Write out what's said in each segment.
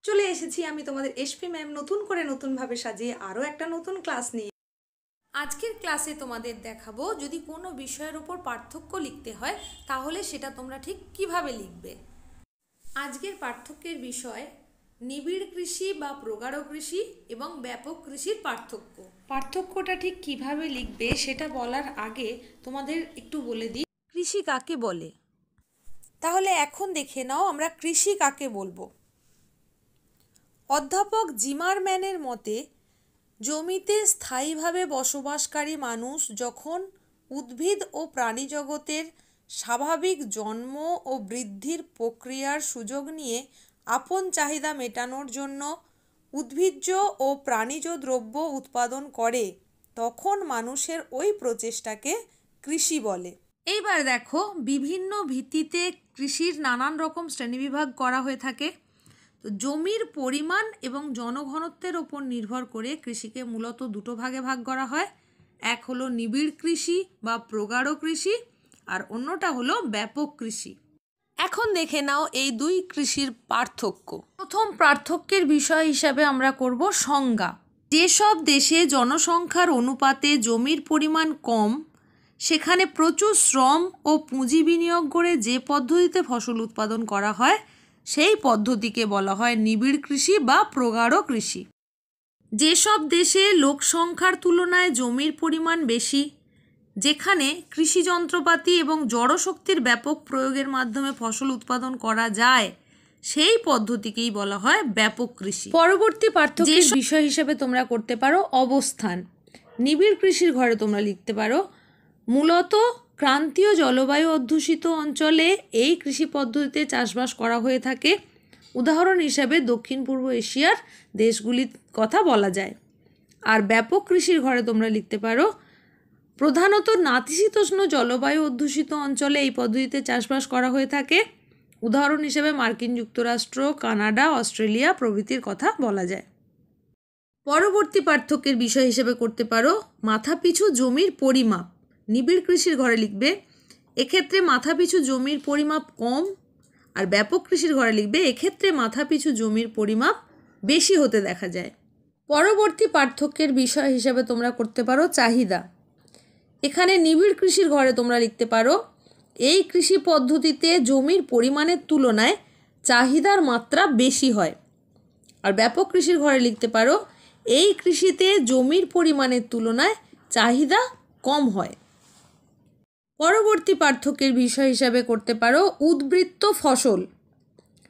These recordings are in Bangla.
চলে এসেছি আমি তোমাদের এসপি ম্যাম নতুন করে নতুনভাবে সাজিয়ে আরও একটা নতুন ক্লাস নিয়ে। আজকের ক্লাসে তোমাদের দেখাবো যদি কোনো বিষয়ের উপর পার্থক্য লিখতে হয় তাহলে সেটা তোমরা ঠিক কিভাবে লিখবে। আজকের পার্থক্যের বিষয় নিবিড় কৃষি বা প্রগাঢ় কৃষি এবং ব্যাপক কৃষির পার্থক্য। পার্থক্যটা ঠিক কিভাবে লিখবে সেটা বলার আগে তোমাদের একটু বলে দিই কৃষি কাকে বলে। তাহলে এখন দেখে নাও আমরা কৃষি কাকে বলবো। অধ্যাপক জিমারম্যানের মতে জমিতে স্থায়ীভাবে বসবাসকারী মানুষ যখন উদ্ভিদ ও প্রাণীজগতের স্বাভাবিক জন্ম ও বৃদ্ধির প্রক্রিয়ার সুযোগ নিয়ে আপন চাহিদা মেটানোর জন্য উদ্ভিজ্জ ও প্রাণীজ দ্রব্য উৎপাদন করে তখন মানুষের ওই প্রচেষ্টাকে কৃষি বলে। এইবার দেখো বিভিন্ন ভিত্তিতে কৃষির নানান রকম শ্রেণীবিভাগ করা হয়ে থাকে। তো জমির পরিমাণ এবং জনঘনত্বের ওপর নির্ভর করে কৃষিকে মূলত দুটো ভাগে ভাগ করা হয়। এক হলো নিবিড় কৃষি বা প্রগাঢ় কৃষি আর অন্যটা হলো ব্যাপক কৃষি। এখন দেখে নাও এই দুই কৃষির পার্থক্য। প্রথম পার্থক্যের বিষয় হিসাবে আমরা করব সংজ্ঞা। যেসব দেশে জনসংখ্যার অনুপাতে জমির পরিমাণ কম সেখানে প্রচুর শ্রম ও পুঁজি বিনিয়োগ করে যে পদ্ধতিতে ফসল উৎপাদন করা হয় সেই পদ্ধতিকে বলা হয় নিবিড় কৃষি বা প্রগাঢ় কৃষি। যেসব দেশে লোক সংখ্যার তুলনায় জমির পরিমাণ বেশি, যেখানে কৃষি যন্ত্রপাতি এবং জড়শক্তির ব্যাপক প্রয়োগের মাধ্যমে ফসল উৎপাদন করা যায় সেই পদ্ধতিকেই বলা হয় ব্যাপক কৃষি। পরবর্তী পার্থক্যের বিষয় হিসেবে তোমরা করতে পারো অবস্থান। নিবিড় কৃষির ঘরে তোমরা লিখতে পারো মূলত ক্রান্তীয় জলবায়ু অধ্যুষিত অঞ্চলে এই কৃষি পদ্ধতিতে চাষবাস করা হয়ে থাকে। উদাহরণ হিসাবে দক্ষিণ পূর্ব এশিয়ার দেশগুলির কথা বলা যায়। আর ব্যাপক কৃষির ঘরে তোমরা লিখতে পারো প্রধানত নাতিশীতোষ্ণ জলবায়ু অধ্যুষিত অঞ্চলে এই পদ্ধতিতে চাষবাস করা হয়ে থাকে। উদাহরণ হিসেবে মার্কিন যুক্তরাষ্ট্র, কানাডা, অস্ট্রেলিয়া প্রভৃতির কথা বলা যায়। পরবর্তী পার্থক্যের বিষয় হিসেবে করতে পারো মাথাপিছু জমির পরিমাপ। নিবিড় কৃষির ঘরে লিখবে এক্ষেত্রে মাথাপিছু জমির পরিমাপ কম, আর ব্যাপক কৃষির ঘরে লিখবে এক্ষেত্রে মাথাপিছু জমির পরিমাপ বেশি হতে দেখা যায়। পরবর্তী পার্থক্যের বিষয় হিসেবে তোমরা করতে পারো চাহিদা। এখানে নিবিড় কৃষির ঘরে তোমরা লিখতে পারো এই কৃষি পদ্ধতিতে জমির পরিমাণের তুলনায় চাহিদার মাত্রা বেশি হয়। আর ব্যাপক কৃষির ঘরে লিখতে পারো এই কৃষিতে জমির পরিমাণের তুলনায় চাহিদা কম হয়। পরবর্তী পার্থক্যের বিষয় হিসাবে করতে পারো উদ্বৃত্ত ফসল।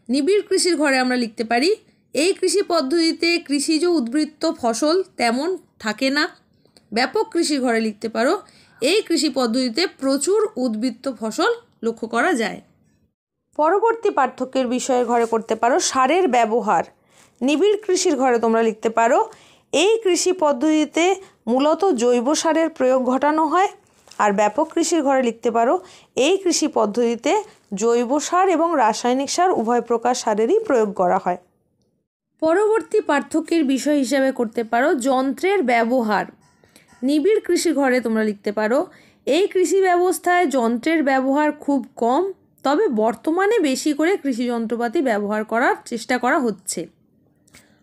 নিবিড় কৃষির ঘরে আমরা লিখতে পারি এই কৃষি পদ্ধতিতে কৃষিজ উদ্বৃত্ত ফসল তেমন থাকে না। ব্যাপক কৃষির ঘরে লিখতে পারো এই কৃষি পদ্ধতিতে প্রচুর উদ্বৃত্ত ফসল লক্ষ্য করা যায়। পরবর্তী পার্থক্যের বিষয়ের ঘরে করতে পারো সারের ব্যবহার। নিবিড় কৃষির ঘরে তোমরা লিখতে পারো এই কৃষি পদ্ধতিতে মূলত জৈব সারের প্রয়োগ ঘটানো হয়। আর ব্যাপক কৃষির ঘরে লিখতে পারো এই কৃষি পদ্ধতিতে জৈব সার এবং রাসায়নিক সার উভয় প্রকার সারেরই প্রয়োগ করা হয়। পরবর্তী পার্থক্যের বিষয় হিসাবে করতে পারো যন্ত্রের ব্যবহার। নিবিড় কৃষির ঘরে তোমরা লিখতে পারো এই কৃষি ব্যবস্থায় যন্ত্রের ব্যবহার খুব কম, তবে বর্তমানে বেশি করে কৃষি যন্ত্রপাতি ব্যবহার করার চেষ্টা করা হচ্ছে।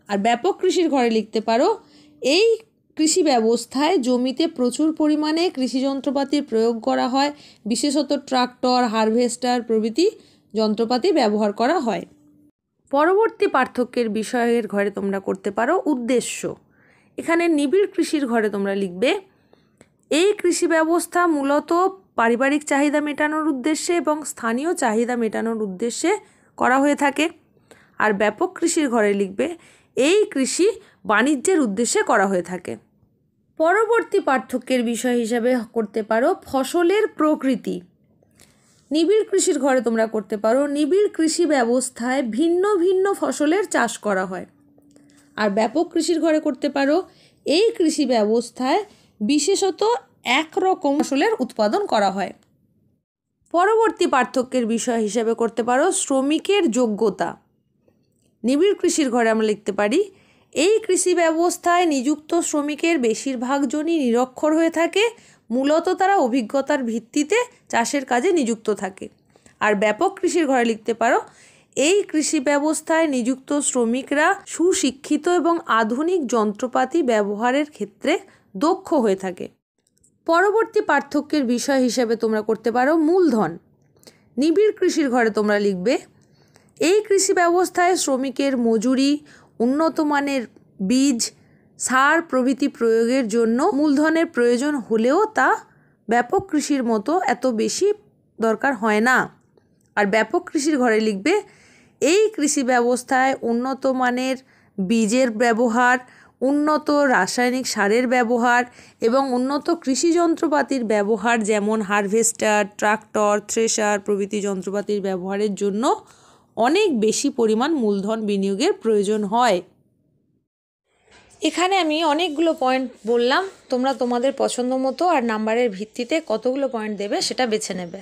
আর ব্যাপক কৃষির ঘরে লিখতে পারো এই কৃষি ব্যবস্থায় জমিতে প্রচুর পরিমাণে কৃষি যন্ত্রপাতির প্রয়োগ করা হয়, বিশেষত ট্রাক্টর, হারভেস্টার প্রভৃতি যন্ত্রপাতি ব্যবহার করা হয়। পরবর্তী পার্থক্যের বিষয়ের ঘরে তোমরা করতে পারো উদ্দেশ্য। এখানে নিবিড় কৃষির ঘরে তোমরা লিখবে এই কৃষি ব্যবস্থা মূলত পারিবারিক চাহিদা মেটানোর উদ্দেশ্যে এবং স্থানীয় চাহিদা মেটানোর উদ্দেশ্যে করা হয়ে থাকে। আর ব্যাপক কৃষির ঘরে লিখবে এই কৃষি বাণিজ্যের উদ্দেশ্যে করা হয়ে থাকে। পরবর্তী পার্থক্যের বিষয় হিসাবে করতে পারো ফসলের প্রকৃতি। নিবিড় কৃষির ঘরে তোমরা করতে পারো নিবিড় কৃষি ব্যবস্থায় ভিন্ন ভিন্ন ফসলের চাষ করা হয়। আর ব্যাপক কৃষির ঘরে করতে পারো এই কৃষি ব্যবস্থায় বিশেষত একরকম ফসলের উৎপাদন করা হয়। পরবর্তী পার্থক্যের বিষয় হিসাবে করতে পারো শ্রমিকের যোগ্যতা। নিবিড় কৃষির ঘরে আমরা লিখতে পারি এই কৃষি ব্যবস্থায় নিযুক্ত শ্রমিকের বেশিরভাগ জনই নিরক্ষর হয়ে থাকে, মূলত তারা অভিজ্ঞতার ভিত্তিতে চাষের কাজে নিযুক্ত থাকে। আর ব্যাপক কৃষির ঘরে লিখতে পারো এই কৃষি ব্যবস্থায় নিযুক্ত শ্রমিকরা সুশিক্ষিত এবং আধুনিক যন্ত্রপাতি ব্যবহারের ক্ষেত্রে দক্ষ হয়ে থাকে। পরবর্তী পার্থক্যের বিষয় হিসেবে তোমরা করতে পারো মূলধন। নিবিড় কৃষির ঘরে তোমরা লিখবে, এই কৃষি ব্যবস্থায় শ্রমিকের মজুরি, উন্নত মানের বীজ, সার প্রভৃতি প্রয়োগের জন্য মূলধনের প্রয়োজন হলেও তা ব্যাপক কৃষির মতো এত বেশি দরকার হয় না। আর ব্যাপক কৃষির ঘরে লিখবে, এই কৃষি ব্যবস্থায় উন্নত মানের বীজের ব্যবহার, উন্নত রাসায়নিক সারের ব্যবহার এবং উন্নত কৃষি যন্ত্রপাতির ব্যবহার, যেমন হারভেস্টার, ট্রাক্টর, থ্রেশার প্রভৃতি যন্ত্রপাতির ব্যবহারের জন্য অনেক বেশি পরিমাণ মূলধন বিনিয়োগের প্রয়োজন হয়। এখানে আমি অনেকগুলো পয়েন্ট বললাম, তোমরা তোমাদের পছন্দ মতো আর নাম্বারের ভিত্তিতে কতগুলো পয়েন্ট দেবে সেটা বেছে নেবে।